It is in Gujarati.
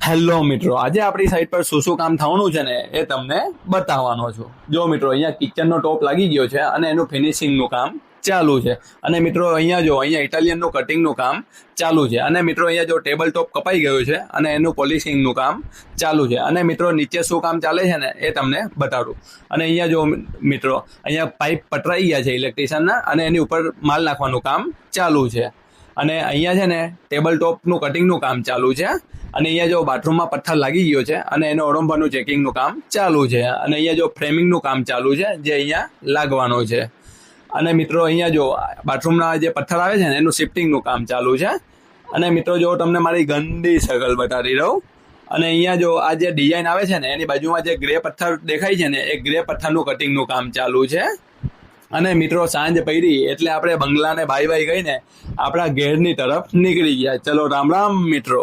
હેલો મિત્રો, આજે આપણી સાઈડ પર શું શું કામ થવાનું છે ને એ તમને બતાવવાનો છું. જો મિત્રો, અહીંયા કિચનનો ટોપ લાગી ગયો છે અને એનું ફિનિશિંગનું કામ ચાલુ છે. અને મિત્રો અહીંયા ઇટાલિયનનું કટિંગનું કામ ચાલુ છે. અને મિત્રો અહીંયા જો ટેબલ ટોપ કપાઈ ગયું છે અને એનું પોલિશિંગનું કામ ચાલુ છે. અને મિત્રો નીચે શું કામ ચાલે છે ને એ તમને બતાડું. અને અહીંયા જો મિત્રો, અહીંયા પાઇપ પટરાઈ ગયા છે ઇલેક્ટ્રિશિયનના, અને એની ઉપર માલ નાખવાનું કામ ચાલુ છે. અને અહીંયા છે ને ટેબલ ટોપનું કટિંગનું કામ ચાલુ છે. અને અહીંયા જો બાથરૂમમાં પથ્થર લાગી ગયો છે અને એનો ઓરંભાનું ચેકિંગનું કામ ચાલુ છે. અને અહીંયા જો ફ્રેમિંગનું કામ ચાલુ છે જે અહીંયા લાગવાનો છે. અને મિત્રો અહીંયા જો બાથરૂમના જે પથ્થર આવે છે ને એનું શિફ્ટિંગનું કામ ચાલુ છે. અને મિત્રો જો તમને મારી ગંદી શકલ બતાવી રહું. અને અહીંયા જો આ જે ડિઝાઇન આવે છે ને એની બાજુમાં જે ગ્રે પથ્થર દેખાય છે ને એ ગ્રે પથ્થરનું કટિંગનું કામ ચાલુ છે. અને મિત્રો સાંજ પડી એટલે આપણે બંગલાને બાય બાય કહીને આપણા ઘેરની તરફ નીકળી ગયા. ચલો રામ રામ મિત્રો.